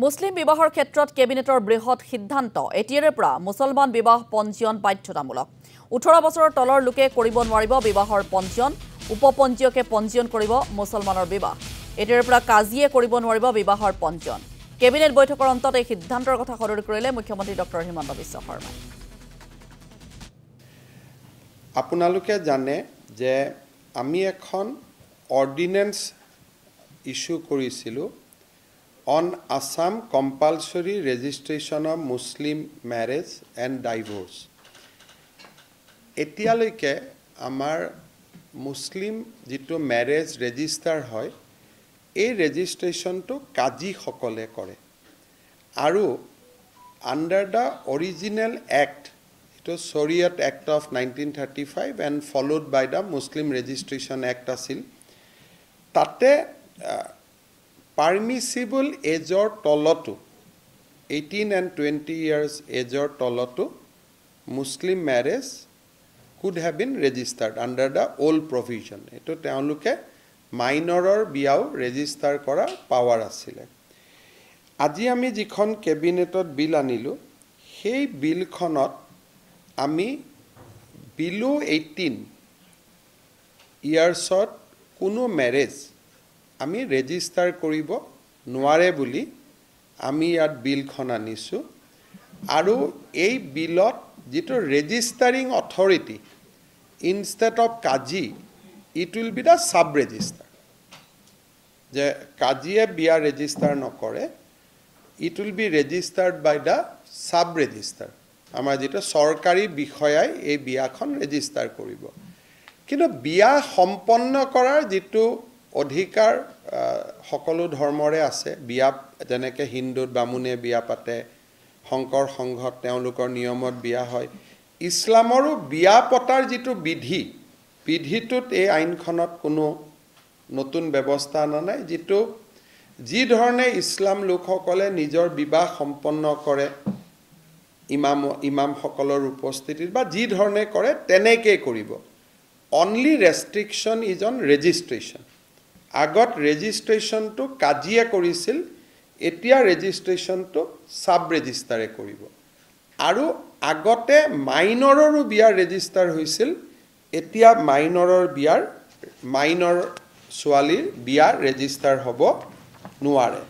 মুছলিম বিবাহৰ ক্ষেত্ৰত কেবিনেটৰ বৃহৎ সিদ্ধান্ত এতিয়াৰে পৰা মুছলমান বিবাহ পঞ্জীয়ন বাধ্যতামূলক 18 বছৰৰ তলৰ লোকে কৰিব নোৱাৰিব বিবাহৰ পঞ্জীয়ন উপপঞ্জীয়কে পঞ্জীয়ন কৰিব মুছলমানৰ বিবাহ এতিয়াৰে পৰা কাজিয়ে কৰিব নোৱাৰিব বিবাহৰ পঞ্জীয়ন কেবিনেট বৈঠকৰ অন্তত এই সিদ্ধান্তৰ কথা সদৰি কৰিলে মুখ্যমন্ত্ৰী ডক্টৰ হিমন্ত বিশ্ব শৰ্মাই আপোনালোকে জানে যে আমি এখন অৰ্ডিনেন্স ইস্যু কৰিছিলো on Assam compulsory registration of Muslim marriage and divorce. Etialoike amar Muslim jito marriage register hoy, ei registration to kaji hokole kore. Aru under the original act, it was Shariat Act of 1935 and followed by the Muslim Registration Act asil. Tate permissible age or tolotu 18 and 20 years age or tolotu Muslim marriage could have been registered under the old provision. Eto teoluke minoror biao register kora power asile. Aji ami jikhon cabinetot bill anilu hei bill khonot ami below 18 years ot kuno marriage আমি register কৰিব নোৱাৰে বুলি আমি ইয়াত বিলখন আনিছো আৰু এই বিলত যেটো ৰেজিষ্টাৰিং অথৰিটি ইনষ্টেড অফ কাজি it will be the sub registrar যে কাজিয়ে বিয়া ৰেজিষ্টাৰ নকৰে it will be registered by the sub registrar আমাৰ যেটো সৰকাৰি বিষয়াই এই বিয়াখন ৰেজিষ্টাৰ কৰিব কিন্তু বিয়া সম্পন্ন কৰাৰ যেটো অধিকাৰ সকলো ধৰ্মৰে আছে বিয়া যেনেকৈ হিন্দুত বামুণে বিয়া পাতে শংকৰ সংঘত তেওঁলোকৰ নিয়মত বিয়া হয় ইছলামৰো বিয়া পতাৰ যেটো বিধিটোত এই আইনখনত কোনো নতুন ব্যৱস্থা নাই যেটো যি ধৰণে ইছলাম লোকসকলে নিজৰ বিবাহ সম্পন্ন কৰে ইমাম সকলৰ উপস্থিতিত বা যি ধৰণে কৰে তেনেকৈ কৰিব only restriction is on registration আগত ৰেজিষ্ট্ৰেচন টু কাজিয়া কৰিছিল এতিয়া ৰেজিষ্ট্ৰেচন টু সাব ৰেজিষ্টাৰে কৰিব আৰু আগতে মাইনৰৰ বিয়া ৰেজিষ্টাৰ হৈছিল এতিয়া মাইনৰ ছোৱালীৰ বিয়া ৰেজিষ্টাৰ হ'ব নোৱাৰে